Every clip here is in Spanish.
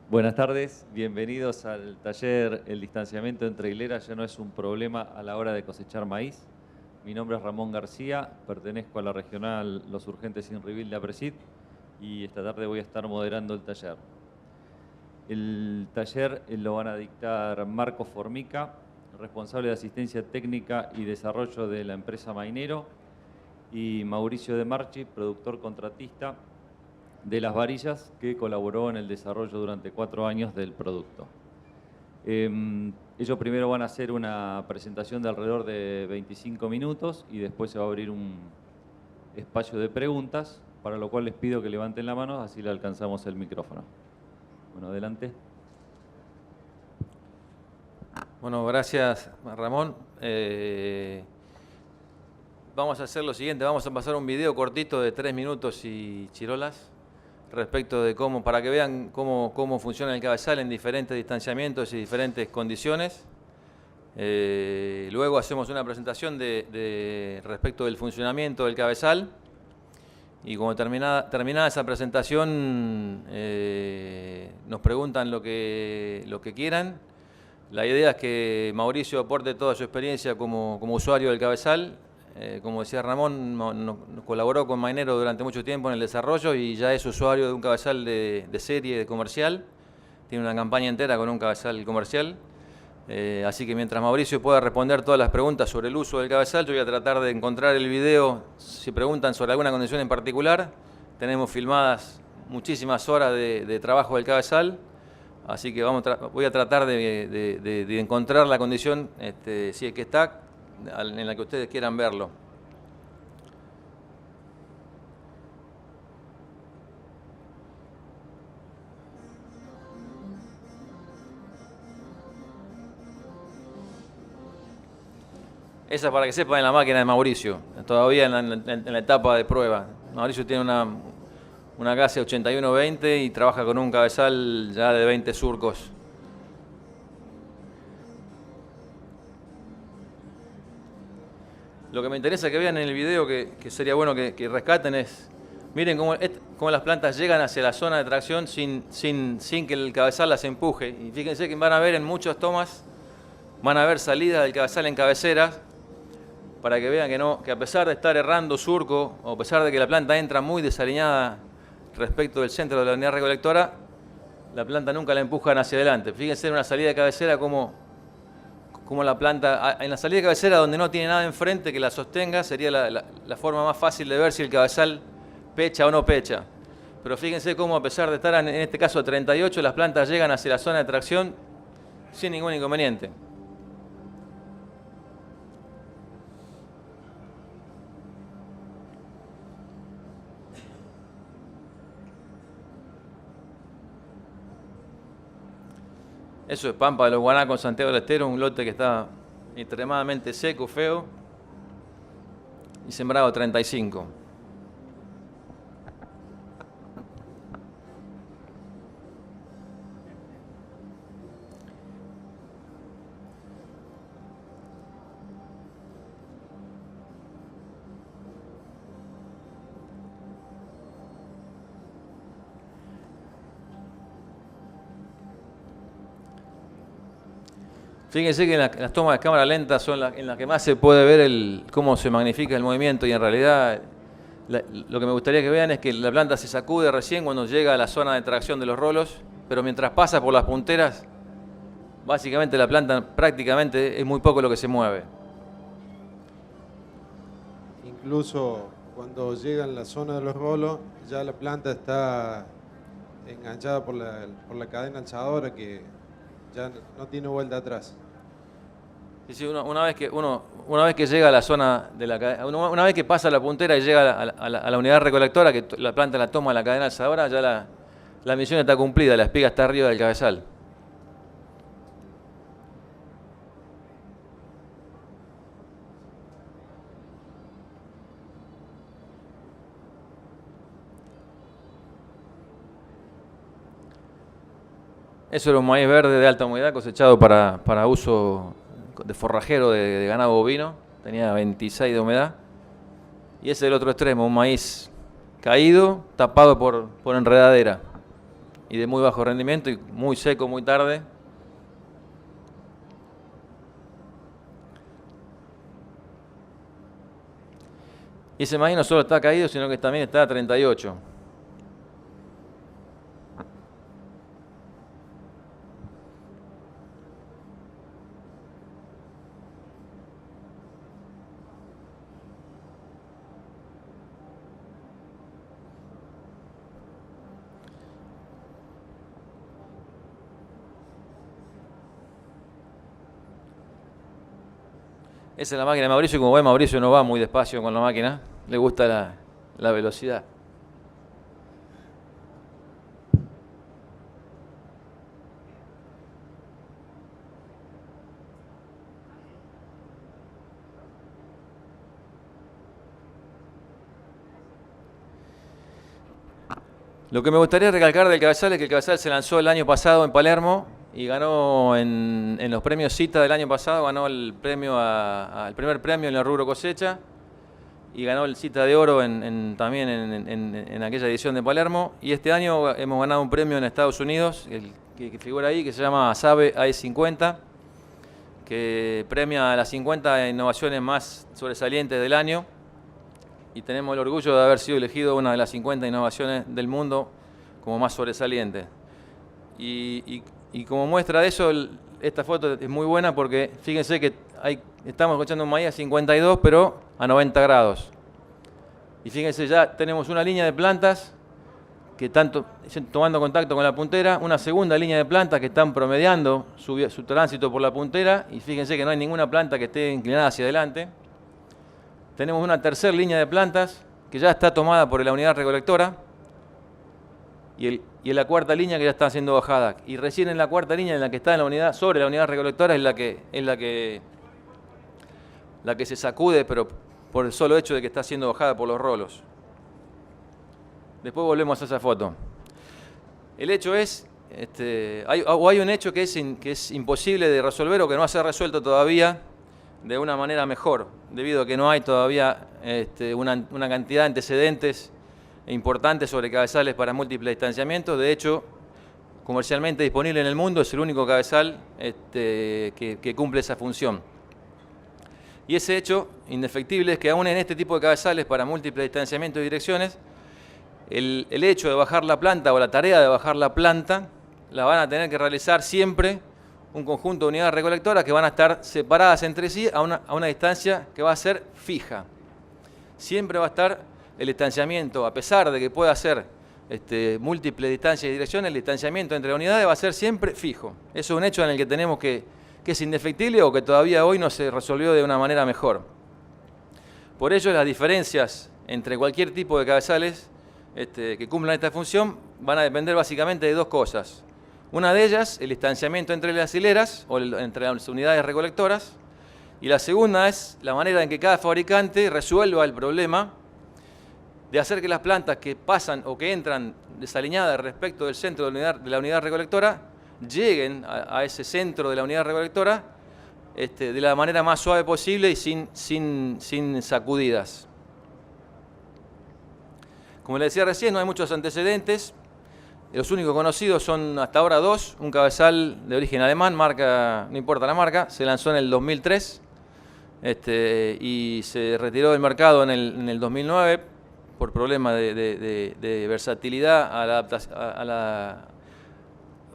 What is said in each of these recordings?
Buenas tardes, bienvenidos al taller El distanciamiento entre hileras ya no es un problema a la hora de cosechar maíz. Mi nombre es Ramón García, pertenezco a la regional Los Urgentes Inrivil de APRESID y esta tarde voy a estar moderando el taller. El taller lo van a dictar Marco Formica, responsable de asistencia técnica y desarrollo de la empresa Mainero, y Mauricio De Marchi, productor contratista de Las Varillas, que colaboró en el desarrollo durante 4 años del producto. Ellos primero van a hacer una presentación de alrededor de 25 minutos y después se va a abrir un espacio de preguntas, para lo cual les pido que levanten la mano, así le alcanzamos el micrófono. Bueno, adelante. Bueno, gracias Ramón. Vamos a hacer lo siguiente, vamos a pasar un video cortito de 3 minutos y chirolas respecto de cómo, para que vean cómo funciona el cabezal en diferentes distanciamientos y diferentes condiciones. Luego hacemos una presentación respecto del funcionamiento del cabezal y cuando terminada esa presentación nos preguntan lo que quieran. La idea es que Mauricio aporte toda su experiencia como usuario del cabezal. Como decía Ramón, nos colaboró con Mainero durante mucho tiempo en el desarrollo y ya es usuario de un cabezal de serie, de comercial. Tiene una campaña entera con un cabezal comercial. Así que mientras Mauricio pueda responder todas las preguntas sobre el uso del cabezal, yo voy a tratar de encontrar el video. Si preguntan sobre alguna condición en particular, tenemos filmadas muchísimas horas de trabajo del cabezal. Así que voy a tratar de encontrar la condición, si es que está, en la que ustedes quieran verlo. Esa, para que sepan, es la máquina de Mauricio, todavía en la etapa de prueba. Mauricio tiene una Gase 8120 y trabaja con un cabezal ya de 20 surcos. Lo que me interesa que vean en el video, que sería bueno que rescaten, es, miren cómo las plantas llegan hacia la zona de tracción sin que el cabezal las empuje. Y fíjense que van a ver en muchas tomas, van a ver salidas del cabezal en cabeceras, para que vean que a pesar de estar errando surco, o a pesar de que la planta entra muy desalineada respecto del centro de la unidad recolectora, la planta nunca la empujan hacia adelante. Fíjense en una salida de cabecera como la planta, en la salida de cabecera donde no tiene nada enfrente que la sostenga, sería la forma más fácil de ver si el cabezal pecha o no pecha. Pero fíjense cómo a pesar de estar en este caso a 38, las plantas llegan hacia la zona de tracción sin ningún inconveniente. Eso es Pampa de los Guanacos, Santiago del Estero, un lote que está extremadamente seco, feo, y sembrado 35. Fíjense que las tomas de cámara lenta son en las que más se puede ver cómo se magnifica el movimiento, y en realidad lo que me gustaría que vean es que la planta se sacude recién cuando llega a la zona de tracción de los rolos, pero mientras pasa por las punteras, básicamente la planta prácticamente es muy poco lo que se mueve. Incluso cuando llega en la zona de los rolos, ya la planta está enganchada por la cadena alzadora, que ya no tiene vuelta atrás. Sí, una vez que llega a la zona de la cadena, una vez que pasa la puntera y llega a la unidad recolectora, que la planta la toma la cadena alzadora, ya la misión está cumplida, la espiga está arriba del cabezal. Eso era un maíz verde de alta humedad cosechado para uso de forrajero de ganado bovino, tenía 26 de humedad. Y ese es el otro extremo, un maíz caído, tapado por enredadera. y de muy bajo rendimiento y muy seco muy tarde. Y ese maíz no solo está caído, sino que también está a 38. Esa es la máquina de Mauricio, y como ve, Mauricio no va muy despacio con la máquina, le gusta la velocidad. Lo que me gustaría recalcar del Cabezal es que el Cabezal se lanzó el año pasado en Palermo y ganó en los premios CITA del año pasado, ganó el primer premio en el rubro cosecha y ganó el CITA de Oro también en aquella edición de Palermo. Y este año hemos ganado un premio en Estados Unidos, el que figura ahí, que se llama SABE AI50, que premia a las 50 innovaciones más sobresalientes del año. Y tenemos el orgullo de haber sido elegido una de las 50 innovaciones del mundo como más sobresaliente. Y como muestra de eso, esta foto es muy buena porque fíjense que estamos echando un maíz a 52, pero a 90 grados. Y fíjense, ya tenemos una línea de plantas que están tomando contacto con la puntera, una segunda línea de plantas que están promediando su tránsito por la puntera, y fíjense que no hay ninguna planta que esté inclinada hacia adelante. Tenemos una tercera línea de plantas que ya está tomada por la unidad recolectora, y en la cuarta línea que ya está siendo bajada. Y recién en la cuarta línea en la que está en la unidad, sobre la unidad recolectora, es la que se sacude, pero por el solo hecho de que está siendo bajada por los rolos. Después volvemos a esa foto. El hecho es, hay un hecho que es imposible de resolver o que no ha sido resuelto todavía de una manera mejor, debido a que no hay todavía una cantidad de antecedentes importantes sobre cabezales para múltiples distanciamientos. De hecho, comercialmente disponible en el mundo, es el único cabezal que cumple esa función. Y ese hecho indefectible es que aún en este tipo de cabezales para múltiples distanciamientos y direcciones, el hecho de bajar la planta o la tarea de bajar la planta la van a tener que realizar siempre un conjunto de unidades recolectoras que van a estar separadas entre sí a una distancia que va a ser fija. Siempre va a estar el distanciamiento, a pesar de que pueda ser múltiples distancias y direcciones, el distanciamiento entre unidades va a ser siempre fijo. Eso es un hecho en el que tenemos que es indefectible o que todavía hoy no se resolvió de una manera mejor. Por ello, las diferencias entre cualquier tipo de cabezales que cumplan esta función van a depender básicamente de dos cosas. Una de ellas, el distanciamiento entre las hileras o entre las unidades recolectoras, y la segunda es la manera en que cada fabricante resuelva el problema de hacer que las plantas que pasan o que entran desalineadas respecto del centro de la unidad recolectora lleguen a ese centro de la unidad recolectora de la manera más suave posible y sin sacudidas. Como les decía recién, no hay muchos antecedentes. Los únicos conocidos son hasta ahora dos. Un cabezal de origen alemán, marca, no importa la marca, se lanzó en el 2003 y se retiró del mercado en el 2009 por problemas de versatilidad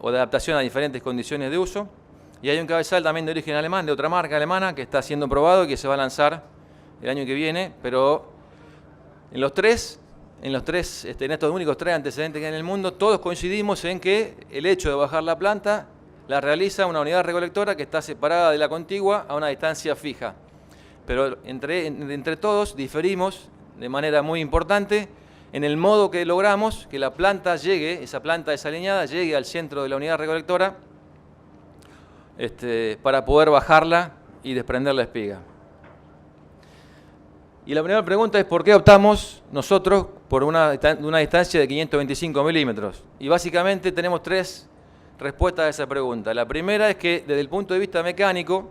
o de adaptación a diferentes condiciones de uso. Y hay un cabezal también de origen alemán, de otra marca alemana, que está siendo probado y que se va a lanzar el año que viene, pero en estos únicos tres antecedentes que hay en el mundo, todos coincidimos en que el hecho de bajar la planta la realiza una unidad recolectora que está separada de la contigua a una distancia fija. Pero entre todos diferimos de manera muy importante en el modo que logramos que la planta llegue, esa planta desalineada, llegue al centro de la unidad recolectora para poder bajarla y desprender la espiga. Y la primera pregunta es ¿por qué optamos nosotros por una distancia de 525 milímetros? Y básicamente tenemos tres respuestas a esa pregunta. La primera es que desde el punto de vista mecánico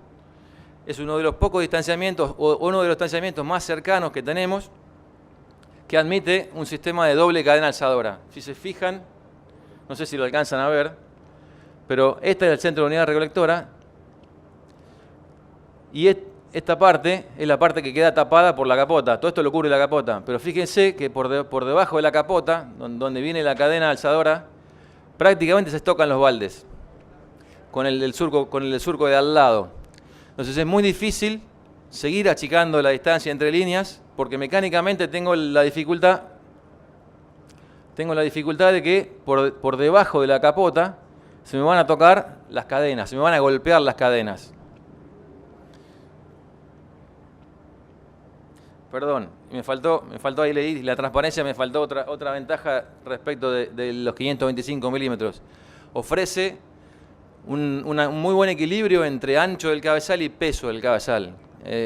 es uno de los pocos distanciamientos o uno de los distanciamientos más cercanos que tenemos que admite un sistema de doble cadena alzadora. Si se fijan, No sé si lo alcanzan a ver, pero este es el centro de unidad recolectora. Y esta parte es la parte que queda tapada por la capota. Todo esto lo cubre la capota. Pero fíjense que por debajo de la capota, donde viene la cadena alzadora, prácticamente se tocan los baldes con el del surco de al lado. Entonces es muy difícil seguir achicando la distancia entre líneas porque mecánicamente tengo la dificultad de que por debajo de la capota se me van a tocar las cadenas, se me van a golpear las cadenas. Perdón, me faltó ahí leí, la transparencia me faltó otra ventaja respecto de los 525 milímetros. Ofrece un muy buen equilibrio entre ancho del cabezal y peso del cabezal.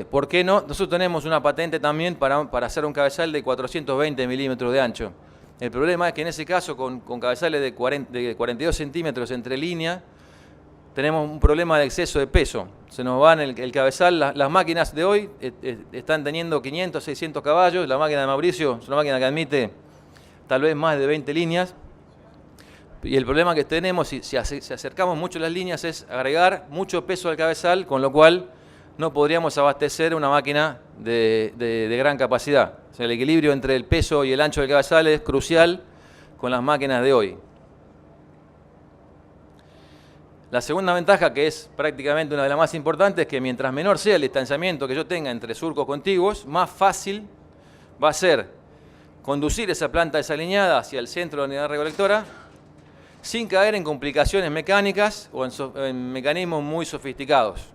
¿Por qué no? Nosotros tenemos una patente también para hacer un cabezal de 420 milímetros de ancho. El problema es que en ese caso, con cabezales de 42 centímetros entre línea, tenemos un problema de exceso de peso. Se nos van el cabezal, las máquinas de hoy están teniendo 500, 600 caballos. La máquina de Mauricio es una máquina que admite tal vez más de 20 líneas. Y el problema que tenemos, si acercamos mucho las líneas, es agregar mucho peso al cabezal, con lo cual no podríamos abastecer una máquina de gran capacidad. O sea, el equilibrio entre el peso y el ancho del cabezal es crucial con las máquinas de hoy. La segunda ventaja, que es prácticamente una de las más importantes, es que mientras menor sea el distanciamiento que yo tenga entre surcos contiguos, más fácil va a ser conducir esa planta desalineada hacia el centro de la unidad recolectora sin caer en complicaciones mecánicas o en mecanismos muy sofisticados,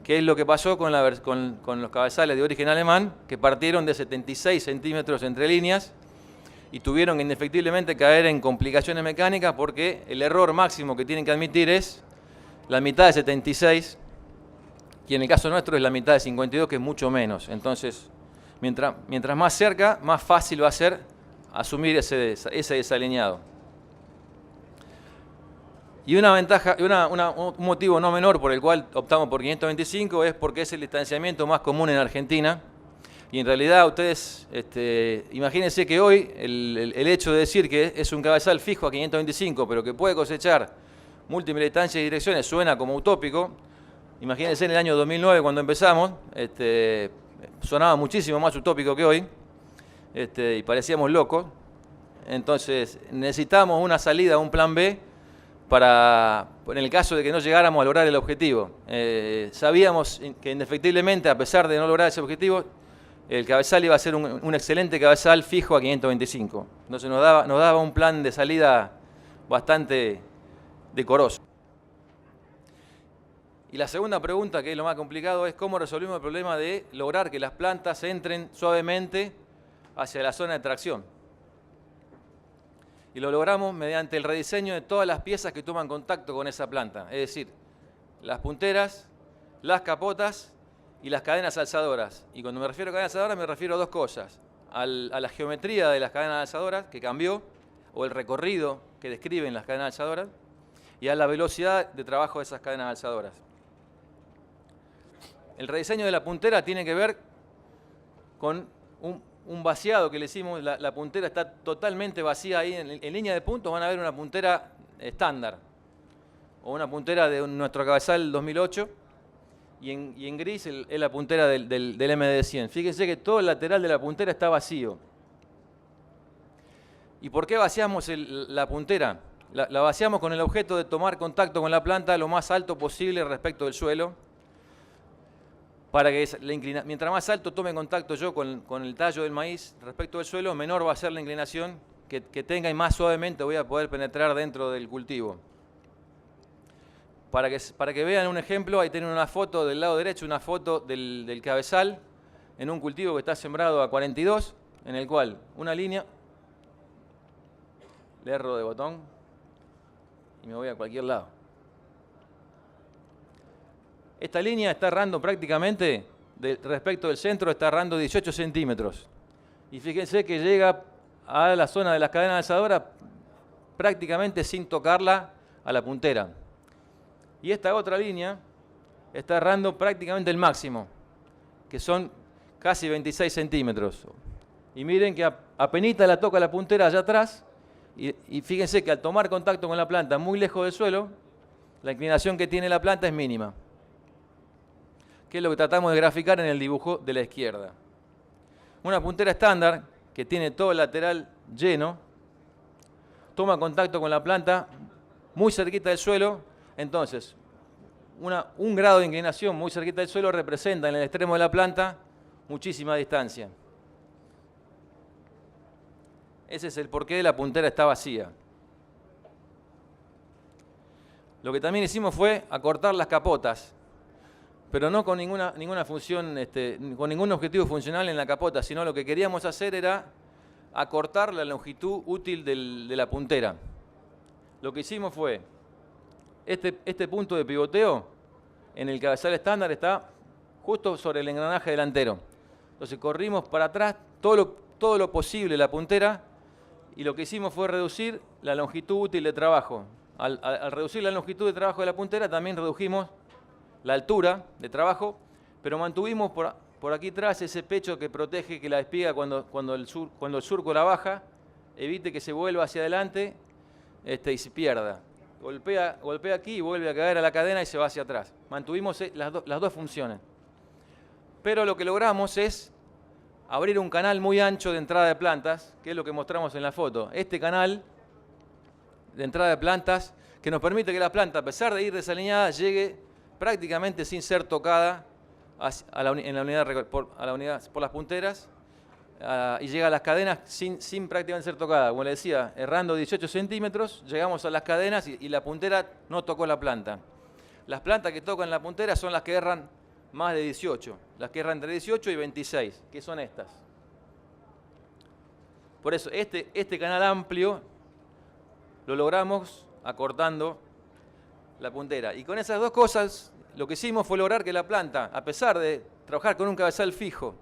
que es lo que pasó con los cabezales de origen alemán, que partieron de 76 centímetros entre líneas y tuvieron que indefectiblemente caer en complicaciones mecánicas porque el error máximo que tienen que admitir es la mitad de 76, y en el caso nuestro es la mitad de 52, que es mucho menos. Entonces, mientras más cerca, más fácil va a ser asumir ese desalineado. Y una ventaja, un motivo no menor por el cual optamos por 525 es porque es el distanciamiento más común en Argentina. Y en realidad ustedes, imagínense que hoy el hecho de decir que es un cabezal fijo a 525, pero que puede cosechar múltiples distancias y direcciones, suena como utópico. Imagínense en el año 2009 cuando empezamos, sonaba muchísimo más utópico que hoy, y parecíamos locos. Entonces necesitamos una salida, un plan B, en el caso de que no llegáramos a lograr el objetivo. Sabíamos que indefectiblemente, a pesar de no lograr ese objetivo, el cabezal iba a ser un excelente cabezal fijo a 525. Entonces nos daba un plan de salida bastante decoroso. Y la segunda pregunta, que es lo más complicado, es cómo resolvimos el problema de lograr que las plantas entren suavemente hacia la zona de tracción. Y lo logramos mediante el rediseño de todas las piezas que toman contacto con esa planta. Es decir, las punteras, las capotas y las cadenas alzadoras. Y cuando me refiero a cadenas alzadoras me refiero a dos cosas. A la geometría de las cadenas alzadoras, que cambió, o el recorrido que describen las cadenas alzadoras, y a la velocidad de trabajo de esas cadenas alzadoras. El rediseño de la puntera tiene que ver con un vaciado que le hicimos. La puntera está totalmente vacía ahí. En línea de puntos van a ver una puntera estándar, o una puntera de nuestro cabezal 2008, y en gris es la puntera del MD100. Fíjense que todo el lateral de la puntera está vacío. ¿Y por qué vaciamos la puntera? La vaciamos con el objeto de tomar contacto con la planta lo más alto posible respecto del suelo, para que mientras más alto tome contacto yo con el tallo del maíz respecto del suelo, menor va a ser la inclinación que tenga, y más suavemente voy a poder penetrar dentro del cultivo. Para que vean un ejemplo, ahí tienen una foto del lado derecho, una foto del cabezal en un cultivo que está sembrado a 42, en el cual una línea, le erro de botón y me voy a cualquier lado. Esta línea está errando prácticamente, respecto del centro, está errando 18 centímetros. Y fíjense que llega a la zona de las cadenas alzadoras prácticamente sin tocarla a la puntera. Y esta otra línea está errando prácticamente el máximo, que son casi 26 centímetros. Y miren que apenita la toca la puntera allá atrás, Y fíjense que al tomar contacto con la planta muy lejos del suelo, la inclinación que tiene la planta es mínima. Que es lo que tratamos de graficar en el dibujo de la izquierda. Una puntera estándar que tiene todo el lateral lleno, toma contacto con la planta muy cerquita del suelo, entonces un grado de inclinación muy cerquita del suelo representa en el extremo de la planta muchísima distancia. Ese es el porqué la puntera está vacía. Lo que también hicimos fue acortar las capotas, pero no con ninguna función, con ningún objetivo funcional en la capota, sino lo que queríamos hacer era acortar la longitud útil de la puntera. Lo que hicimos fue, este punto de pivoteo en el cabezal estándar está justo sobre el engranaje delantero. Entonces corrimos para atrás todo lo posible la puntera y lo que hicimos fue reducir la longitud útil de trabajo. Al reducir la longitud de trabajo de la puntera también redujimos la altura de trabajo, pero mantuvimos por aquí atrás ese pecho que protege que la espiga cuando el surco la baja, evite que se vuelva hacia adelante y se pierda. Golpea aquí y vuelve a caer a la cadena y se va hacia atrás. Mantuvimos las dos funciones. Pero lo que logramos es abrir un canal muy ancho de entrada de plantas, que es lo que mostramos en la foto. Este canal de entrada de plantas que nos permite que la planta, a pesar de ir desalineada, llegue prácticamente sin ser tocada por las punteras y llega a las cadenas sin prácticamente ser tocada. Como le decía, errando 18 centímetros, llegamos a las cadenas y la puntera no tocó la planta. Las plantas que tocan la puntera son las que erran más de 18, las que erran entre 18 y 26, que son estas. Por eso, este canal amplio lo logramos acortando la puntera. Y con esas dos cosas, lo que hicimos fue lograr que la planta, a pesar de trabajar con un cabezal fijo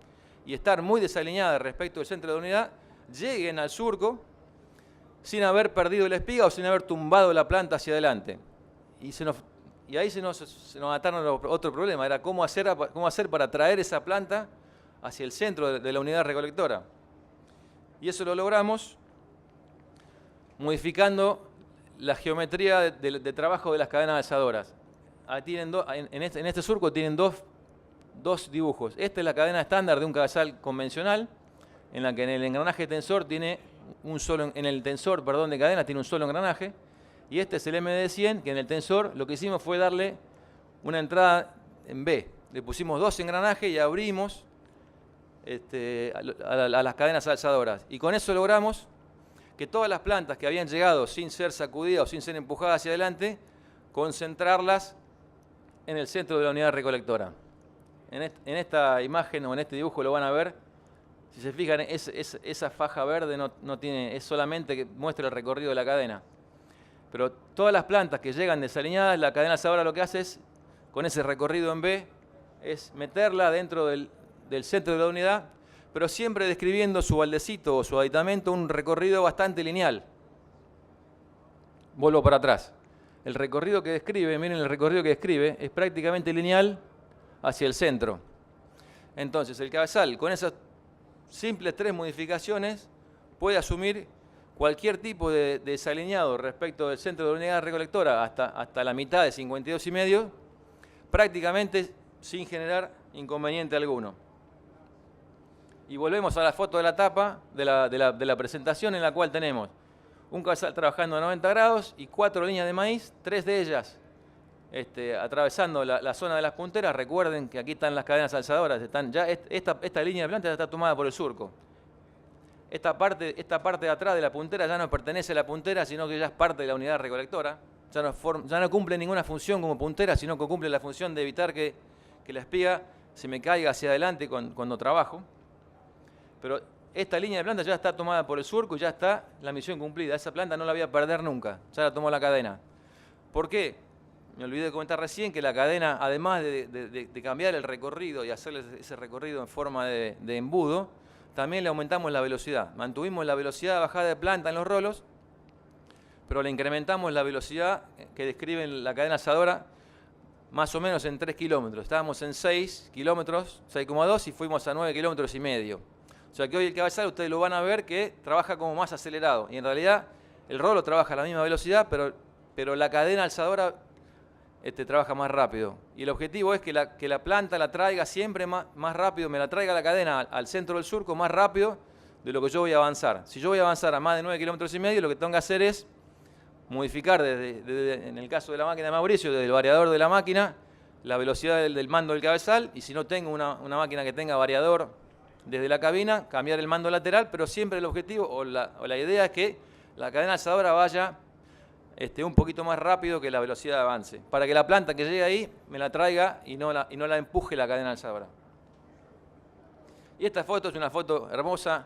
y estar muy desalineada respecto del centro de unidad, lleguen al surco sin haber perdido la espiga o sin haber tumbado la planta hacia adelante. Y ahí se nos ataron otro problema, era cómo hacer para traer esa planta hacia el centro de la unidad recolectora. Y eso lo logramos modificando la geometría de trabajo de las cadenas alzadoras. En este surco tienen dos dibujos. Esta es la cadena estándar de un cabezal convencional, en la que en el engranaje tensor tiene en el tensor de cadena tiene un solo engranaje. Y este es el MD100, que en el tensor lo que hicimos fue darle una entrada en B. Le pusimos dos engranajes y abrimos a las cadenas alzadoras. Y con eso logramos que todas las plantas que habían llegado sin ser sacudidas o sin ser empujadas hacia adelante, concentrarlas en el centro de la unidad recolectora. En esta imagen o en este dibujo lo van a ver. Si se fijan, esa faja verde es solamente que muestra el recorrido de la cadena. Pero todas las plantas que llegan desalineadas, la cadena alzadora lo que hace es, con ese recorrido en B, es meterla dentro del centro de la unidad, pero siempre describiendo su baldecito o su aditamento un recorrido bastante lineal. Vuelvo para atrás. El recorrido que describe, miren el recorrido que describe, es prácticamente lineal hacia el centro. Entonces, el cabezal, con esas simples 3 modificaciones, puede asumir cualquier tipo de desalineado respecto del centro de la unidad recolectora hasta la mitad de 52,5, prácticamente sin generar inconveniente alguno. Y volvemos a la foto de la tapa de la presentación, en la cual tenemos un cabezal trabajando a 90 grados y 4 líneas de maíz, 3 de ellas atravesando la zona de las punteras. Recuerden que aquí están las cadenas alzadoras, esta línea de planta ya está tomada por el surco. Esta parte de atrás de la puntera ya no pertenece a la puntera, sino que ya es parte de la unidad recolectora. Ya no cumple ninguna función como puntera, sino que cumple la función de evitar que la espiga se me caiga hacia adelante cuando trabajo. Pero esta línea de planta ya está tomada por el surco y ya está la misión cumplida. Esa planta no la voy a perder nunca, ya la tomó la cadena. ¿Por qué? Me olvidé de comentar recién que la cadena, además de cambiar el recorrido y hacerle ese recorrido en forma de embudo, también le aumentamos la velocidad. Mantuvimos la velocidad de bajada de planta en los rolos, pero le incrementamos la velocidad que describe la cadena alzadora más o menos en 3 kilómetros. Estábamos en 6 kilómetros, 6,2 y fuimos a 9 kilómetros y medio. O sea que hoy el cabezal ustedes lo van a ver que trabaja como más acelerado. Y en realidad el rolo trabaja a la misma velocidad, pero la cadena alzadora trabaja más rápido. Y el objetivo es que la planta la traiga siempre más rápido, me la traiga la cadena al centro del surco más rápido de lo que yo voy a avanzar. Si yo voy a avanzar a más de 9,5 kilómetros, lo que tengo que hacer es modificar, en el caso de la máquina de Mauricio, desde el variador de la máquina, la velocidad del mando del cabezal, y si no tengo una máquina que tenga variador desde la cabina, cambiar el mando lateral, pero siempre el objetivo o la idea es que la cadena alzadora vaya un poquito más rápido que la velocidad de avance, para que la planta que llegue ahí me la traiga y no la empuje la cadena alzadora. Y esta foto es una foto hermosa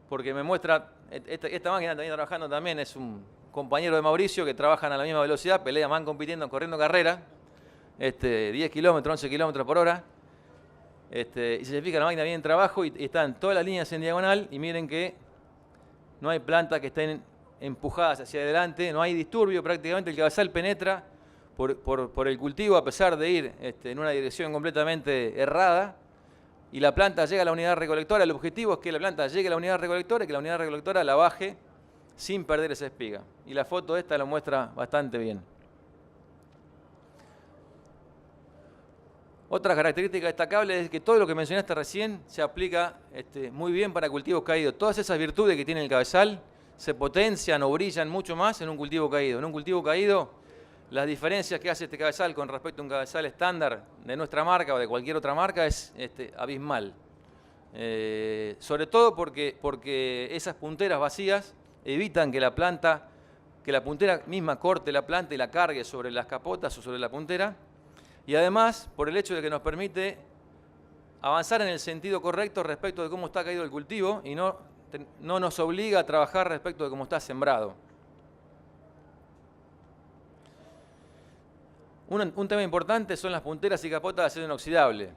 porque me muestra, esta máquina también trabajando también es un compañero de Mauricio que trabajan a la misma velocidad, van compitiendo, corriendo carrera, 10 kilómetros, 11 kilómetros por hora. Y se fijan, la máquina viene en trabajo y están todas las líneas en diagonal y miren que no hay plantas que estén empujadas hacia adelante, no hay disturbio, prácticamente el cabezal penetra por el cultivo a pesar de ir en una dirección completamente errada y la planta llega a la unidad recolectora. El objetivo es que la planta llegue a la unidad recolectora y que la unidad recolectora la baje sin perder esa espiga. Y la foto esta lo muestra bastante bien. Otra característica destacable es que todo lo que mencionaste recién se aplica muy bien para cultivos caídos. Todas esas virtudes que tiene el cabezal se potencian o brillan mucho más en un cultivo caído. En un cultivo caído, las diferencias que hace este cabezal con respecto a un cabezal estándar de nuestra marca o de cualquier otra marca es abismal. Sobre todo porque esas punteras vacías evitan que la puntera misma corte la planta y la cargue sobre las capotas o sobre la puntera. Y además, por el hecho de que nos permite avanzar en el sentido correcto respecto de cómo está caído el cultivo y no nos obliga a trabajar respecto de cómo está sembrado. Un tema importante son las punteras y capotas de acero inoxidable.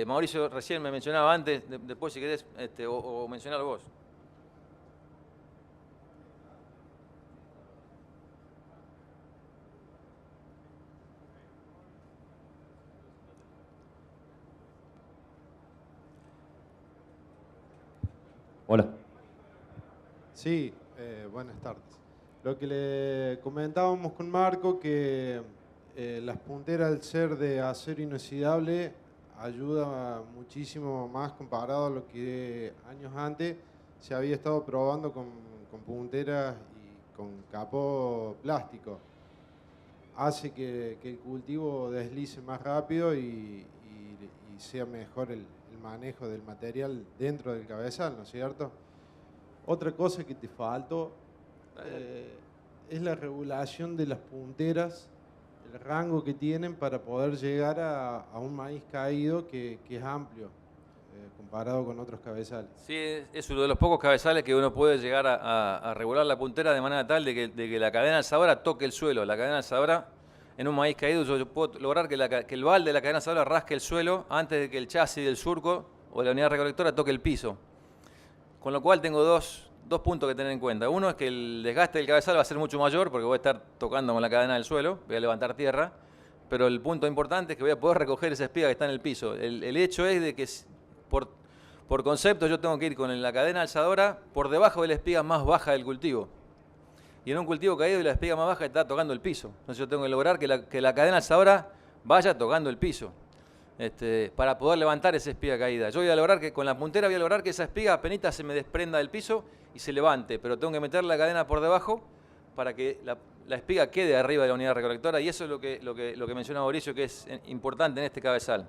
Mauricio recién me mencionaba antes, después si querés o mencionar vos. Hola. Sí, buenas tardes. Lo que le comentábamos con Marco, que las punteras al ser de acero inoxidable ayuda muchísimo más comparado a lo que años antes se había estado probando con punteras y con capó plástico. Hace que el cultivo deslice más rápido y sea mejor el manejo del material dentro del cabezal, ¿no es cierto? Otra cosa que te faltó es la regulación de las punteras, el rango que tienen para poder llegar a un maíz caído que es amplio comparado con otros cabezales. Sí, es uno de los pocos cabezales que uno puede llegar a regular la puntera de manera tal de que la cadena alzadora toque el suelo. La cadena alzadora en un maíz caído yo puedo lograr que el bal de la cadena alzadora rasque el suelo antes de que el chasis del surco o la unidad recolectora toque el piso. Con lo cual tengo dos puntos que tener en cuenta. Uno es que el desgaste del cabezal va a ser mucho mayor porque voy a estar tocando con la cadena del suelo, voy a levantar tierra, pero el punto importante es que voy a poder recoger esa espiga que está en el piso. El hecho es de que por concepto yo tengo que ir con la cadena alzadora por debajo de la espiga más baja del cultivo. Y en un cultivo caído la espiga más baja está tocando el piso. Entonces yo tengo que lograr que la cadena alzadora vaya tocando el piso para poder levantar esa espiga caída. Yo voy a lograr que con la puntera voy a lograr que esa espiga apenas se me desprenda del piso y se levante, pero tengo que meter la cadena por debajo para que la espiga quede arriba de la unidad recolectora, y eso es lo que menciona Mauricio, que es importante en este cabezal.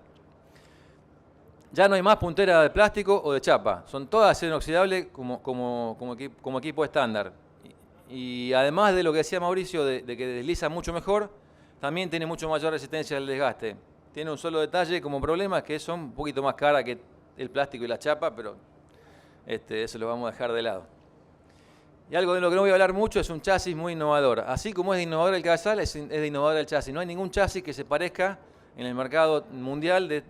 Ya no hay más puntera de plástico o de chapa, son todas acero inoxidable como equipo estándar. Y además de lo que decía Mauricio, de que desliza mucho mejor, también tiene mucho mayor resistencia al desgaste. Tiene un solo detalle como problema, que son un poquito más caras que el plástico y la chapa, pero eso lo vamos a dejar de lado. Y algo de lo que no voy a hablar mucho es un chasis muy innovador. Así como es de innovador el cabezal, es de innovador el chasis. No hay ningún chasis que se parezca en el mercado mundial de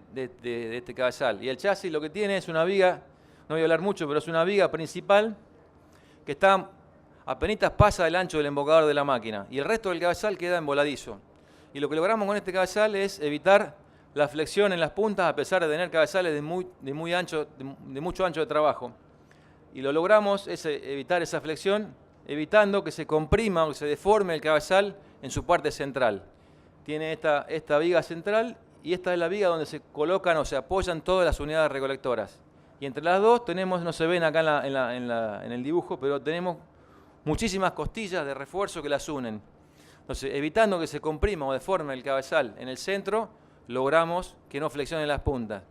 este cabezal. Y el chasis lo que tiene es una viga, no voy a hablar mucho, pero es una viga principal que está apenas pasa el ancho del embocador de la máquina. Y el resto del cabezal queda en voladizo. Y lo que logramos con este cabezal es evitar la flexión en las puntas a pesar de tener cabezales de mucho ancho de trabajo. Y lo logramos es evitar esa flexión evitando que se comprima o que se deforme el cabezal en su parte central. Tiene esta viga central y esta es la viga donde se colocan o se apoyan todas las unidades recolectoras. Y entre las dos tenemos, no se ven acá en el dibujo, pero tenemos muchísimas costillas de refuerzo que las unen. Entonces, evitando que se comprima o deforme el cabezal en el centro, logramos que no flexionen las puntas.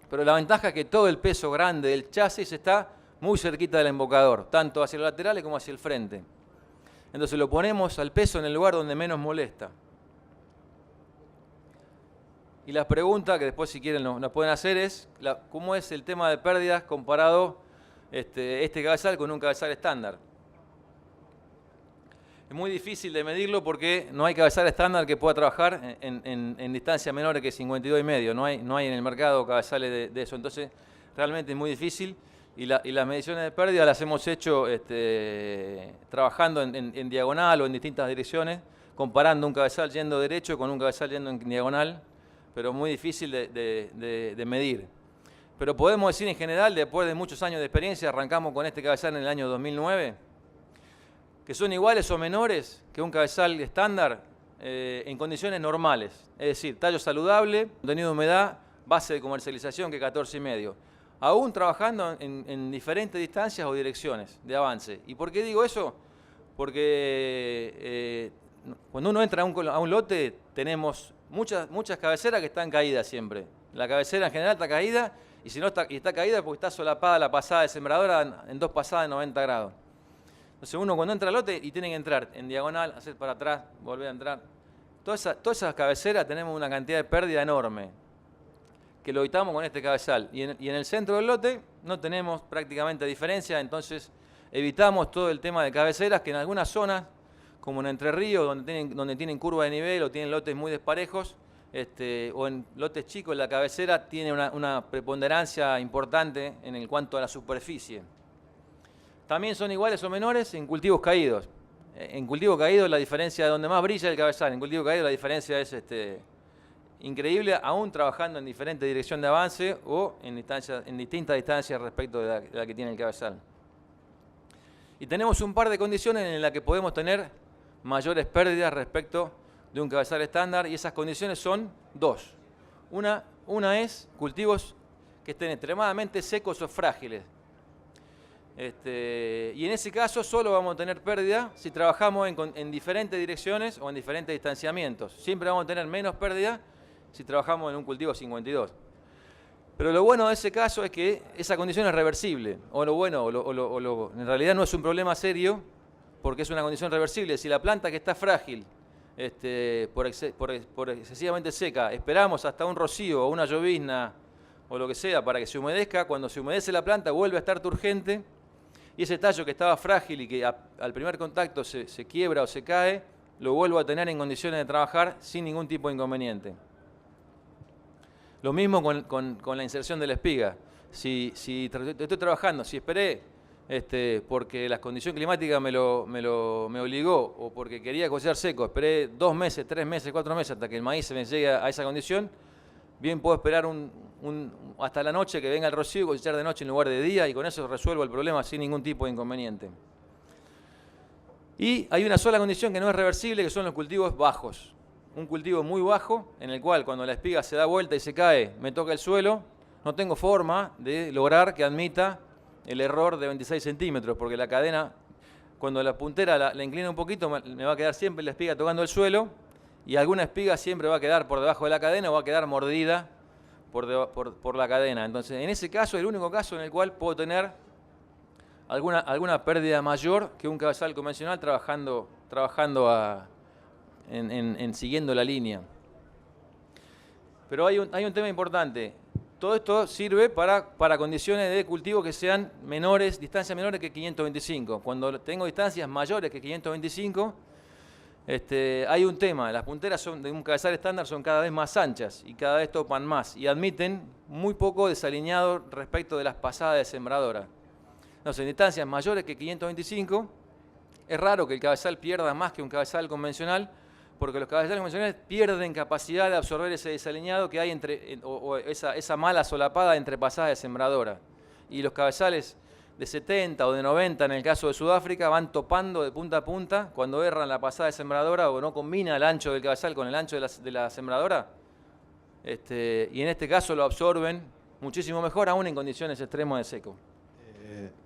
Pero la ventaja es que todo el peso grande del chasis está muy cerquita del embocador, tanto hacia los laterales como hacia el frente. Entonces lo ponemos al peso en el lugar donde menos molesta. Y la pregunta que después si quieren nos pueden hacer es, ¿cómo es el tema de pérdidas comparado este cabezal con un cabezal estándar? Es muy difícil de medirlo porque no hay cabezal estándar que pueda trabajar en distancias menores que 52,5. No hay en el mercado cabezales de eso. Entonces, realmente es muy difícil. Y las mediciones de pérdida las hemos hecho trabajando en diagonal o en distintas direcciones, comparando un cabezal yendo derecho con un cabezal yendo en diagonal, pero muy difícil de medir. Pero podemos decir en general, después de muchos años de experiencia, arrancamos con este cabezal en el año 2009, que son iguales o menores que un cabezal estándar en condiciones normales. Es decir, tallo saludable, contenido de humedad, base de comercialización que 14,5. Aún trabajando en diferentes distancias o direcciones de avance. ¿Y por qué digo eso? Porque cuando uno entra a un lote tenemos muchas cabeceras que están caídas siempre. La cabecera en general está caída y si no está caída porque está solapada la pasada de sembradora en dos pasadas de 90 grados. Entonces uno cuando entra al lote y tiene que entrar en diagonal, hacer para atrás, volver a entrar. Todas esas cabeceras tenemos una cantidad de pérdida enorme, que lo evitamos con este cabezal. Y en el centro del lote no tenemos prácticamente diferencia, entonces evitamos todo el tema de cabeceras que en algunas zonas, como en Entre Ríos, donde tienen curva de nivel o tienen lotes muy desparejos, o en lotes chicos, la cabecera tiene una preponderancia importante en cuanto a la superficie. También son iguales o menores en cultivos caídos. En cultivo caído la diferencia de donde más brilla el cabezal, en cultivo caído la diferencia es increíble, aún trabajando en diferentes direcciones de avance o en distintas distancias respecto de la que tiene el cabezal. Y tenemos un par de condiciones en las que podemos tener mayores pérdidas respecto de un cabezal estándar y esas condiciones son dos. Una es cultivos que estén extremadamente secos o frágiles. Y en ese caso solo vamos a tener pérdida si trabajamos en diferentes direcciones o en diferentes distanciamientos. Siempre vamos a tener menos pérdida si trabajamos en un cultivo 52. Pero lo bueno de ese caso es que esa condición es reversible. En realidad no es un problema serio porque es una condición reversible. Si la planta que está frágil, por excesivamente seca, esperamos hasta un rocío o una llovizna o lo que sea para que se humedezca, cuando se humedece la planta vuelve a estar turgente y ese tallo que estaba frágil y que al primer contacto se quiebra o se cae, lo vuelvo a tener en condiciones de trabajar sin ningún tipo de inconveniente. Lo mismo con la inserción de la espiga. Si estoy trabajando, si esperé porque la condición climática me obligó o porque quería cosechar seco, esperé 2 meses, 3 meses, 4 meses hasta que el maíz se me llegue a esa condición, bien puedo esperar hasta la noche que venga el rocío y cosechar de noche en lugar de día y con eso resuelvo el problema sin ningún tipo de inconveniente. Y hay una sola condición que no es reversible, que son los cultivos bajos. Un cultivo muy bajo, en el cual cuando la espiga se da vuelta y se cae, me toca el suelo, no tengo forma de lograr que admita el error de 26 centímetros, porque la cadena, cuando la puntera la inclina un poquito, me va a quedar siempre la espiga tocando el suelo, y alguna espiga siempre va a quedar por debajo de la cadena o va a quedar mordida por la cadena. Entonces, en ese caso, es el único caso en el cual puedo tener alguna pérdida mayor que un cabezal convencional trabajando siguiendo la línea. Pero hay un tema importante. Todo esto sirve para condiciones de cultivo que sean menores, distancias menores que 525. Cuando tengo distancias mayores que 525, hay un tema. Las punteras de un cabezal estándar son cada vez más anchas y cada vez topan más y admiten muy poco desalineado respecto de las pasadas de sembradora. Entonces, en distancias mayores que 525, es raro que el cabezal pierda más que un cabezal convencional, porque los cabezales convencionales pierden capacidad de absorber ese desalineado que hay esa mala solapada entre pasadas de sembradora. Y los cabezales de 70 o de 90 en el caso de Sudáfrica, van topando de punta a punta cuando erran la pasada de sembradora o no combina el ancho del cabezal con el ancho de la sembradora. Y en este caso lo absorben muchísimo mejor, aún en condiciones extremas de seco.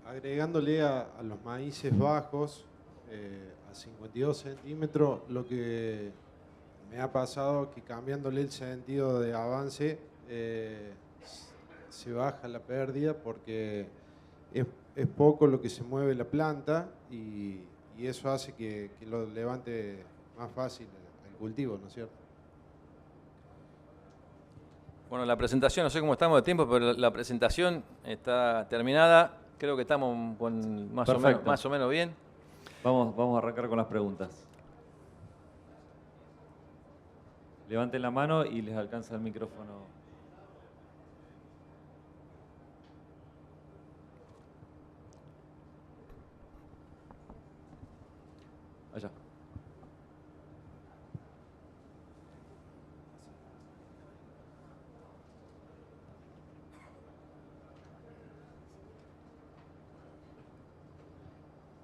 Agregándole a los maíces bajos, a 52 centímetros, lo que me ha pasado que cambiándole el sentido de avance, se baja la pérdida porque es poco lo que se mueve la planta y eso hace que lo levante más fácil el cultivo, ¿no es cierto? Bueno, la presentación, no sé cómo estamos de tiempo, pero la presentación está terminada. Creo que estamos con más o menos bien. Vamos a arrancar con las preguntas. Levanten la mano y les alcanza el micrófono. Allá.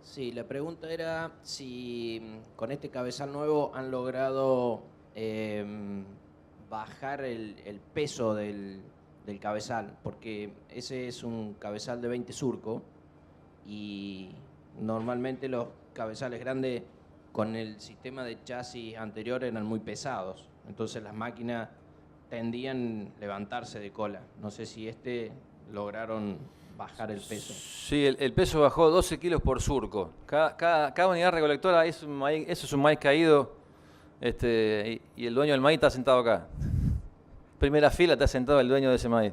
Sí, la pregunta era si con este cabezal nuevo han logrado bajar el peso del cabezal, porque ese es un cabezal de 20 surco y normalmente los cabezales grandes con el sistema de chasis anterior eran muy pesados, entonces las máquinas tendían a levantarse de cola. No sé si lograron bajar el peso. Sí, el peso bajó 12 kilos por surco. Cada unidad recolectora eso es un maíz caído, y el dueño del maíz está sentado acá. Primera fila está sentado el dueño de ese maíz.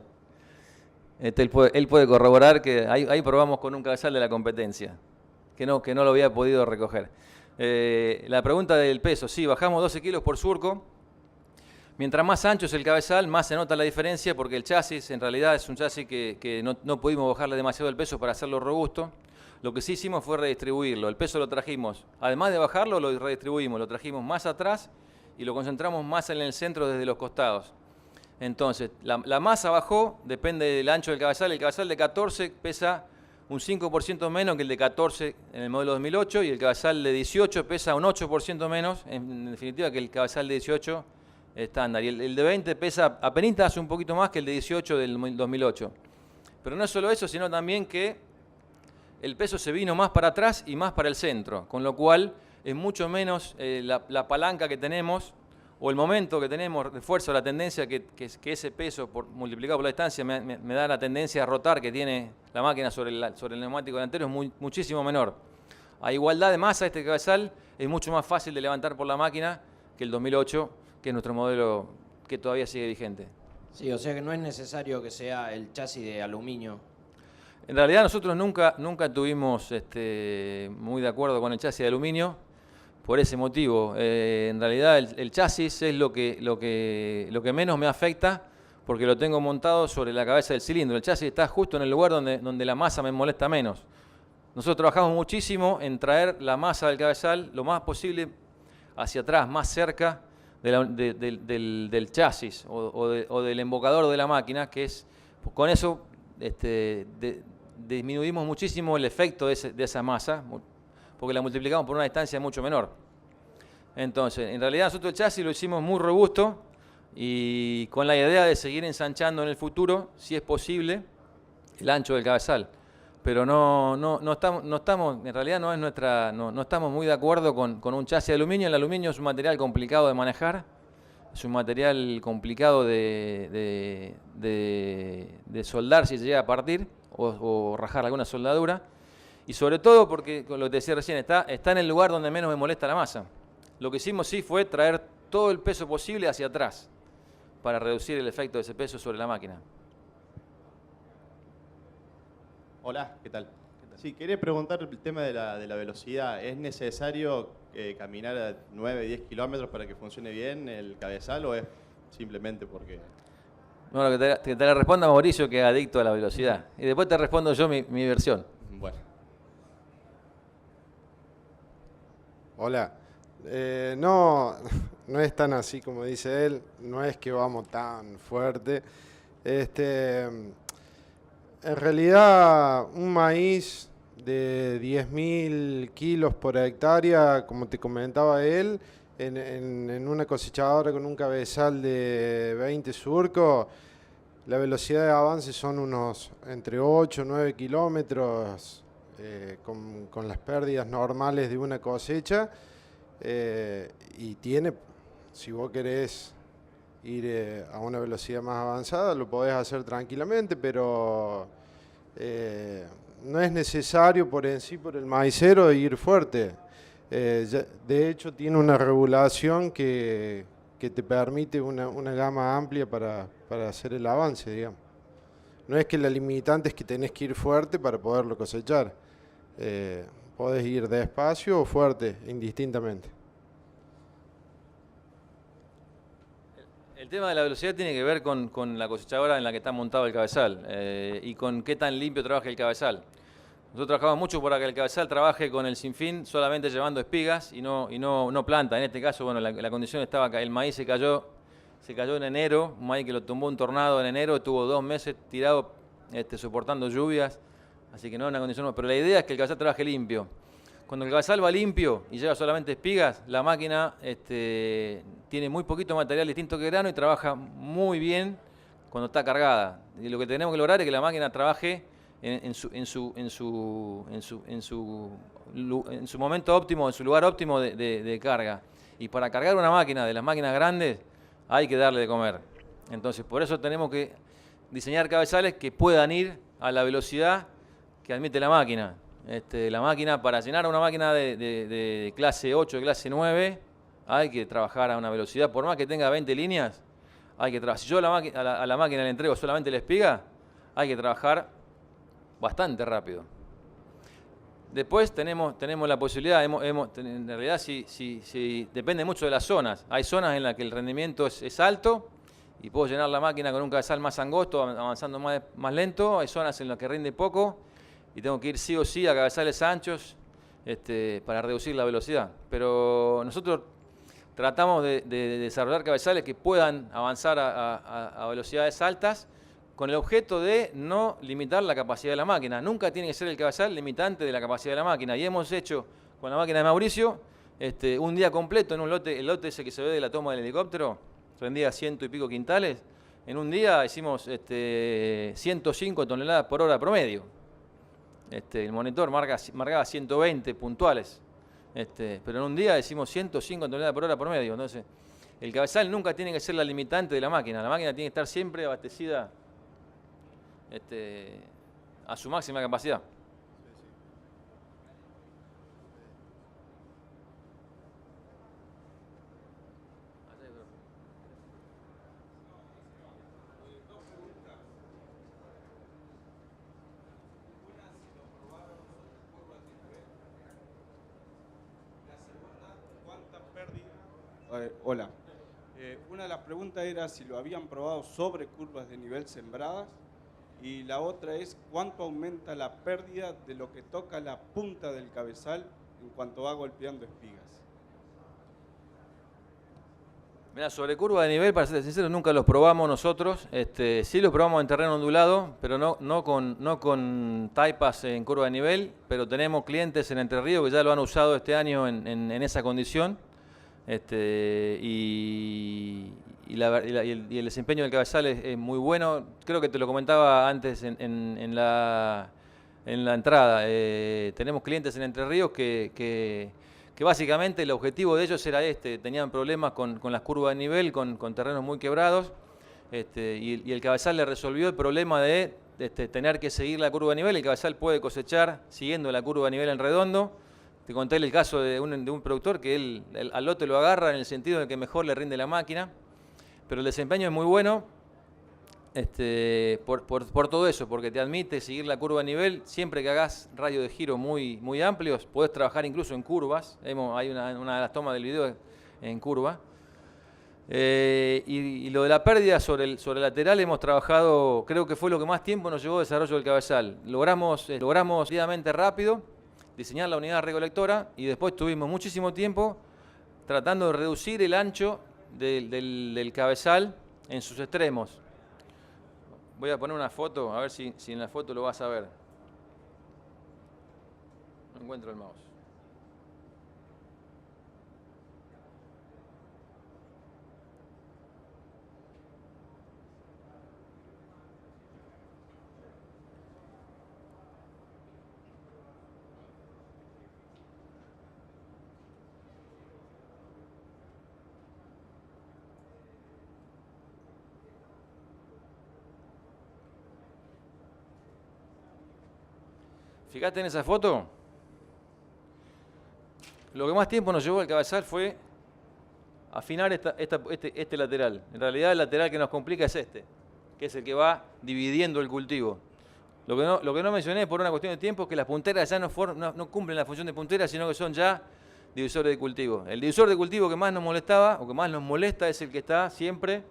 Él puede corroborar que ahí probamos con un cabezal de la competencia, que no lo había podido recoger. La pregunta del peso, sí, bajamos 12 kilos por surco. Mientras más ancho es el cabezal, más se nota la diferencia porque el chasis en realidad es un chasis que no pudimos bajarle demasiado el peso para hacerlo robusto. Lo que sí hicimos fue redistribuirlo. El peso lo trajimos, además de bajarlo, lo redistribuimos, lo trajimos más atrás y lo concentramos más en el centro desde los costados. Entonces, la masa bajó, depende del ancho del cabezal. El cabezal de 14 pesa un 5% menos que el de 14 en el modelo 2008 y el cabezal de 18 pesa un 8% menos, en definitiva, que el cabezal de 18 estándar. Y el de 20 pesa apenas un poquito más que el de 18 del 2008. Pero no es solo eso, sino también que el peso se vino más para atrás y más para el centro, con lo cual es mucho menos la palanca que tenemos o el momento que tenemos de fuerza o la tendencia que ese peso multiplicado por la distancia me da la tendencia a rotar que tiene la máquina sobre el neumático delantero es muchísimo menor. A igualdad de masa, este cabezal es mucho más fácil de levantar por la máquina que el 2008, que es nuestro modelo que todavía sigue vigente. Sí, o sea que no es necesario que sea el chasis de aluminio. En realidad nosotros nunca estuvimos muy de acuerdo con el chasis de aluminio por ese motivo. En realidad el chasis es lo que menos me afecta porque lo tengo montado sobre la cabeza del cilindro. El chasis está justo en el lugar donde la masa me molesta menos. Nosotros trabajamos muchísimo en traer la masa del cabezal lo más posible hacia atrás, más cerca del chasis o del embocador de la máquina, que es, con eso disminuimos muchísimo el efecto de esa masa, porque la multiplicamos por una distancia mucho menor. Entonces, en realidad nosotros el chasis lo hicimos muy robusto y con la idea de seguir ensanchando en el futuro, si es posible, el ancho del cabezal. Pero no estamos, en realidad no estamos muy de acuerdo con un chasis de aluminio. El aluminio es un material complicado de manejar, es un material complicado de soldar si se llega a partir o rajar alguna soldadura. Y sobre todo porque, con lo que te decía recién, está en el lugar donde menos me molesta la masa. Lo que hicimos sí fue traer todo el peso posible hacia atrás para reducir el efecto de ese peso sobre la máquina. Hola, ¿qué tal? Sí, quería preguntar el tema de la velocidad. ¿Es necesario caminar a 9, 10 kilómetros para que funcione bien el cabezal o es simplemente porque...? Bueno, que te la responda Mauricio, que es adicto a la velocidad. Y después te respondo yo mi versión. Bueno. Hola. No es tan así como dice él. No es que vamos tan fuerte. En realidad, un maíz de 10.000 kilos por hectárea, como te comentaba él, en una cosechadora con un cabezal de 20 surcos, la velocidad de avance son unos entre 8 y 9 kilómetros con las pérdidas normales de una cosecha. Y tiene, si vos querés ir a una velocidad más avanzada, lo podés hacer tranquilamente, pero no es necesario por en sí, por el maicero, ir fuerte. De hecho, tiene una regulación que te permite una gama amplia para hacer el avance, digamos. No es que la limitante es que tenés que ir fuerte para poderlo cosechar. Podés ir despacio o fuerte, indistintamente. El tema de la velocidad tiene que ver con la cosechadora en la que está montado el cabezal y con qué tan limpio trabaja el cabezal. Nosotros trabajamos mucho para que el cabezal trabaje con el sinfín solamente llevando espigas y no planta. En este caso, bueno, la condición estaba que el maíz se cayó en enero, un maíz que lo tumbó un tornado en enero, estuvo 2 meses tirado soportando lluvias, así que no es una condición. Pero la idea es que el cabezal trabaje limpio. Cuando el cabezal va limpio y lleva solamente espigas, la máquina tiene muy poquito material distinto que grano y trabaja muy bien cuando está cargada. Y lo que tenemos que lograr es que la máquina trabaje en su momento óptimo, en su lugar óptimo de carga. Y para cargar una máquina de las máquinas grandes hay que darle de comer. Entonces, por eso tenemos que diseñar cabezales que puedan ir a la velocidad que admite la máquina. La máquina, para llenar una máquina de clase 8, de clase 9, hay que trabajar a una velocidad, por más que tenga 20 líneas, hay que trabajar. Si yo a la máquina le entrego solamente la espiga, hay que trabajar bastante rápido. Después tenemos la posibilidad, en realidad depende mucho de las zonas. Hay zonas en las que el rendimiento es alto y puedo llenar la máquina con un cabezal más angosto, avanzando más lento. Hay zonas en las que rinde poco y tengo que ir sí o sí a cabezales anchos para reducir la velocidad. Pero nosotros tratamos de desarrollar cabezales que puedan avanzar a velocidades altas con el objeto de no limitar la capacidad de la máquina. Nunca tiene que ser el cabezal limitante de la capacidad de la máquina. Y hemos hecho con la máquina de Mauricio un día completo en un lote, el lote ese que se ve de la toma del helicóptero, rendía 100 y pico quintales. En un día hicimos 105 toneladas por hora promedio. El monitor marcaba 120 puntuales, pero en un día hicimos 105 toneladas por hora promedio. Entonces, el cabezal nunca tiene que ser la limitante de la máquina. La máquina tiene que estar siempre abastecida a su máxima capacidad. Hola. Una de las preguntas era si lo habían probado sobre curvas de nivel sembradas y la otra es cuánto aumenta la pérdida de lo que toca la punta del cabezal en cuanto va golpeando espigas. Mira, sobre curva de nivel, para ser sincero, nunca los probamos nosotros. Sí los probamos en terreno ondulado, pero no con taipas en curva de nivel, pero tenemos clientes en Entre Ríos que ya lo han usado este año en esa condición. Y el desempeño del cabezal es muy bueno. Creo que te lo comentaba antes en la entrada. Tenemos clientes en Entre Ríos que básicamente el objetivo de ellos era tenían problemas con las curvas de nivel, con terrenos muy quebrados, y el cabezal le resolvió el problema de tener que seguir la curva de nivel. El cabezal puede cosechar siguiendo la curva de nivel en redondo. Te conté el caso de un productor que él al lote lo agarra en el sentido de que mejor le rinde la máquina, pero el desempeño es muy bueno por todo eso, porque te admite seguir la curva a nivel. Siempre que hagas radios de giro muy amplios, podés trabajar incluso en curvas. Hay una de las tomas del video en curva. Y lo de la pérdida sobre el lateral hemos trabajado, creo que fue lo que más tiempo nos llevó el desarrollo del cabezal. Logramos relativamente rápido diseñar la unidad recolectora y después tuvimos muchísimo tiempo tratando de reducir el ancho del cabezal en sus extremos. Voy a poner una foto, a ver si en la foto lo vas a ver. No encuentro el mouse. Fíjate en esa foto. Lo que más tiempo nos llevó al cabezal fue afinar este lateral. En realidad el lateral que nos complica es este, que es el que va dividiendo el cultivo. Lo que no mencioné por una cuestión de tiempo es que las punteras ya no cumplen la función de punteras, sino que son ya divisores de cultivo. El divisor de cultivo que más nos molestaba o que más nos molesta es el que está siempre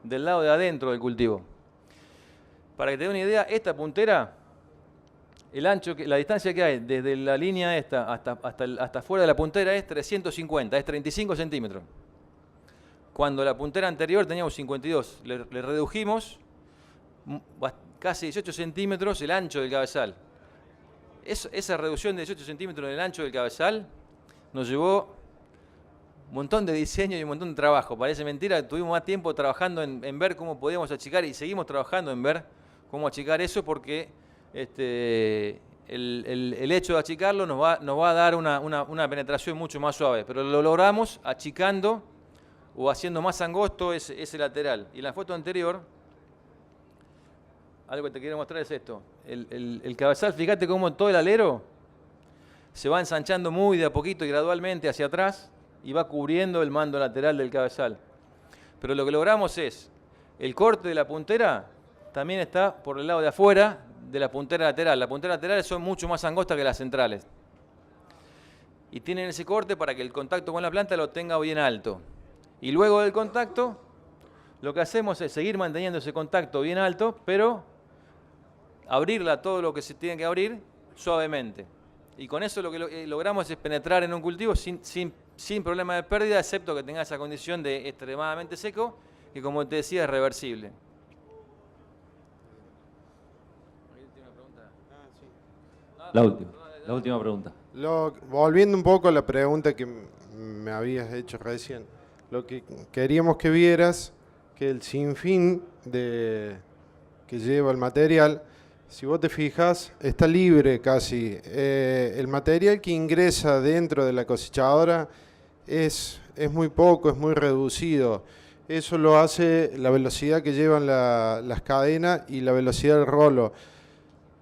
del lado de adentro del cultivo. Para que te dé una idea, esta puntera, el ancho, la distancia que hay desde la línea esta hasta fuera de la puntera es 350, es 35 centímetros. Cuando la puntera anterior teníamos 52, le redujimos casi 18 centímetros el ancho del cabezal. Esa reducción de 18 centímetros en el ancho del cabezal nos llevó un montón de diseño y un montón de trabajo. Parece mentira, tuvimos más tiempo trabajando en ver cómo podíamos achicar y seguimos trabajando en ver cómo achicar eso porque el hecho de achicarlo nos va a dar una penetración mucho más suave, pero lo logramos achicando o haciendo más angosto ese lateral. Y en la foto anterior, algo que te quiero mostrar es esto. El cabezal, fíjate cómo todo el alero se va ensanchando muy de a poquito y gradualmente hacia atrás y va cubriendo el mando lateral del cabezal. Pero lo que logramos es, el corte de la puntera también está por el lado de afuera de la puntera lateral. Las punteras laterales son mucho más angostas que las centrales. Y tienen ese corte para que el contacto con la planta lo tenga bien alto. Y luego del contacto, lo que hacemos es seguir manteniendo ese contacto bien alto, pero abrirla todo lo que se tiene que abrir suavemente. Y con eso lo que logramos es penetrar en un cultivo sin problema de pérdida, excepto que tenga esa condición de extremadamente seco, que como te decía es reversible. La última pregunta. Volviendo un poco a la pregunta que me habías hecho recién, lo que queríamos que vieras, que el sinfín que lleva el material, si vos te fijas, está libre casi. El material que ingresa dentro de la cosechadora es muy poco, es muy reducido. Eso lo hace la velocidad que llevan las cadenas y la velocidad del rolo.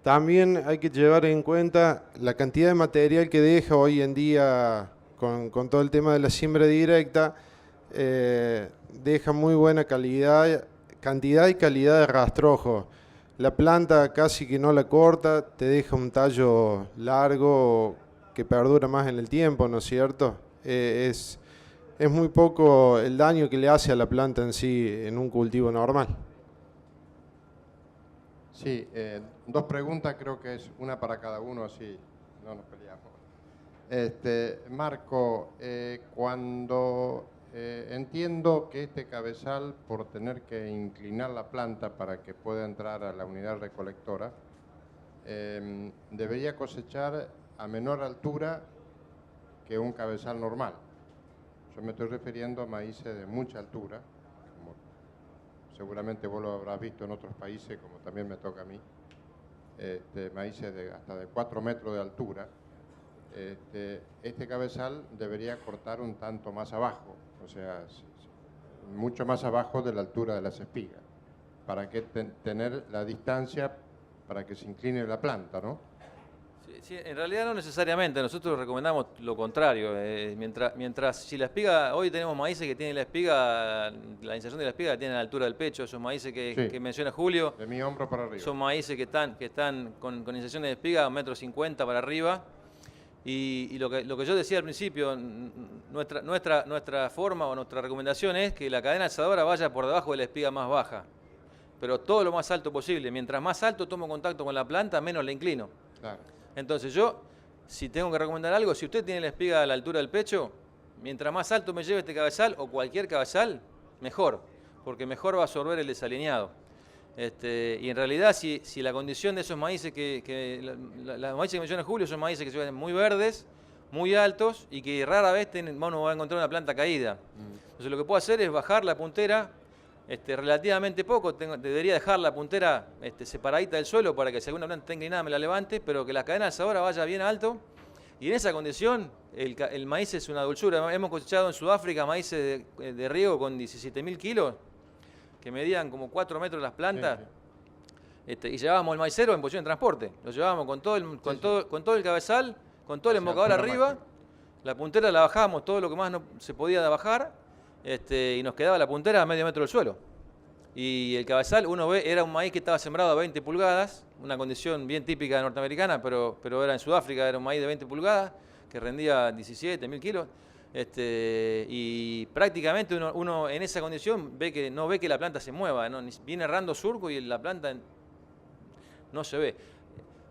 También hay que llevar en cuenta la cantidad de material que deja hoy en día con todo el tema de la siembra directa. Deja muy buena cantidad y calidad de rastrojo. La planta casi que no la corta, te deja un tallo largo que perdura más en el tiempo, ¿no es cierto? Es muy poco el daño que le hace a la planta en sí en un cultivo normal. Sí, dos preguntas, creo que es una para cada uno, así no nos peleamos. Marco, cuando entiendo que este cabezal, por tener que inclinar la planta para que pueda entrar a la unidad recolectora, debería cosechar a menor altura que un cabezal normal. Yo me estoy refiriendo a maíces de mucha altura, como seguramente vos lo habrás visto en otros países, como también me toca a mí, maíces hasta de 4 metros de altura. Este cabezal debería cortar un tanto más abajo, o sea, mucho más abajo de la altura de las espigas, para que tener la distancia para que se incline la planta, ¿no? Sí, en realidad no necesariamente, nosotros recomendamos lo contrario. Mientras si la espiga, hoy tenemos maíces que tienen la inserción de la espiga tiene a la altura del pecho, esos maíces que menciona Julio. De mi hombro para arriba. Son maíces que están con inserción de espiga a 1,50 m para arriba. Y lo que yo decía al principio, nuestra forma o nuestra recomendación es que la cadena alzadora vaya por debajo de la espiga más baja, pero todo lo más alto posible. Mientras más alto tomo contacto con la planta, menos la inclino. Claro. Entonces yo, si tengo que recomendar algo, si usted tiene la espiga a la altura del pecho, mientras más alto me lleve este cabezal o cualquier cabezal, mejor, porque mejor va a absorber el desalineado. Y en realidad, si la condición de esos maíces los maíces que menciona Julio son maíces que se ven muy verdes, muy altos y que rara vez uno va a encontrar una planta caída. Entonces lo que puedo hacer es bajar la puntera relativamente poco, debería dejar la puntera separadita del suelo para que si alguna planta está inclinada me la levante, pero que la cadena alzadora vaya bien alto. Y en esa condición el maíz es una dulzura. Hemos cosechado en Sudáfrica maíces de riego con 17.000 kilos, que medían como 4 metros las plantas, y llevábamos el maicero en posición de transporte. Lo llevábamos con todo el cabezal, con todo el embocador arriba, la puntera la bajábamos todo lo que más se podía bajar, y nos quedaba la puntera a medio metro del suelo. Y el cabezal, uno ve, era un maíz que estaba sembrado a 20 pulgadas, una condición bien típica norteamericana, pero era en Sudáfrica, era un maíz de 20 pulgadas, que rendía 17.000 kilos. Y prácticamente uno en esa condición no ve que la planta se mueva, ¿no? Viene errando surco y la planta no se ve.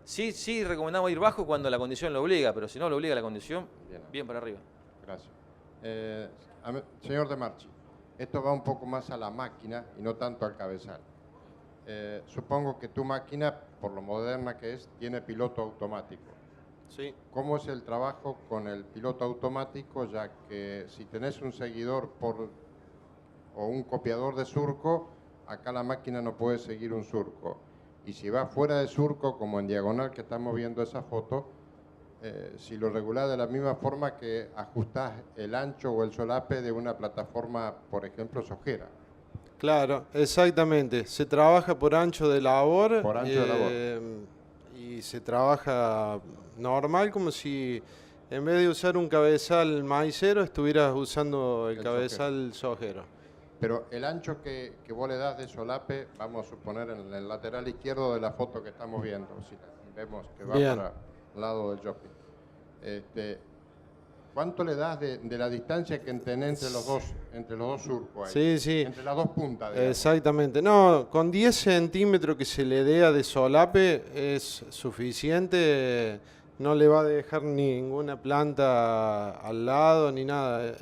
Sí recomendamos ir bajo cuando la condición lo obliga, pero si no lo obliga la condición, bien para arriba. Gracias. Señor De Marchi, esto va un poco más a la máquina y no tanto al cabezal. Supongo que tu máquina, por lo moderna que es, tiene piloto automático. Sí. ¿Cómo es el trabajo con el piloto automático? Ya que si tenés un seguidor o un copiador de surco, acá la máquina no puede seguir un surco. Y si va fuera de surco, como en diagonal que estamos viendo esa foto, si lo regulás de la misma forma que ajustás el ancho o el solape de una plataforma, por ejemplo, sojera. Claro, exactamente. Se trabaja por ancho de labor. Por ancho de labor. Y se trabaja normal, como si en vez de usar un cabezal maicero estuvieras usando el cabezal sojero. Pero el ancho que vos le das de solape, vamos a suponer en el lateral izquierdo de la foto que estamos viendo, si vemos que va Bien. para el lado del shopping. ¿Cuánto le das de la distancia que tenés entre los dos surcos ahí? Sí, sí. Entre las dos puntas, digamos. Exactamente. No, con 10 centímetros que se le dé de solape es suficiente. No le va a dejar ninguna planta al lado ni nada.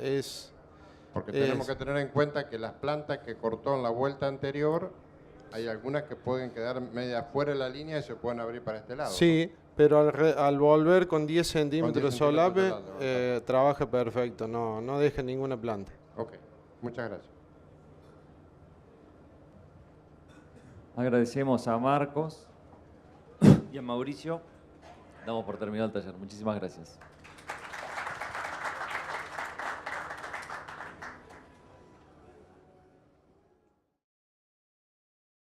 Porque tenemos que tener en cuenta que las plantas que cortó en la vuelta anterior, hay algunas que pueden quedar media fuera de la línea y se pueden abrir para este lado. Sí, pero al volver con 10 centímetros de solape, trabaja perfecto, no deja ninguna planta. Ok, muchas gracias. Agradecemos a Marcos y a Mauricio. Damos por terminado el taller. Muchísimas gracias.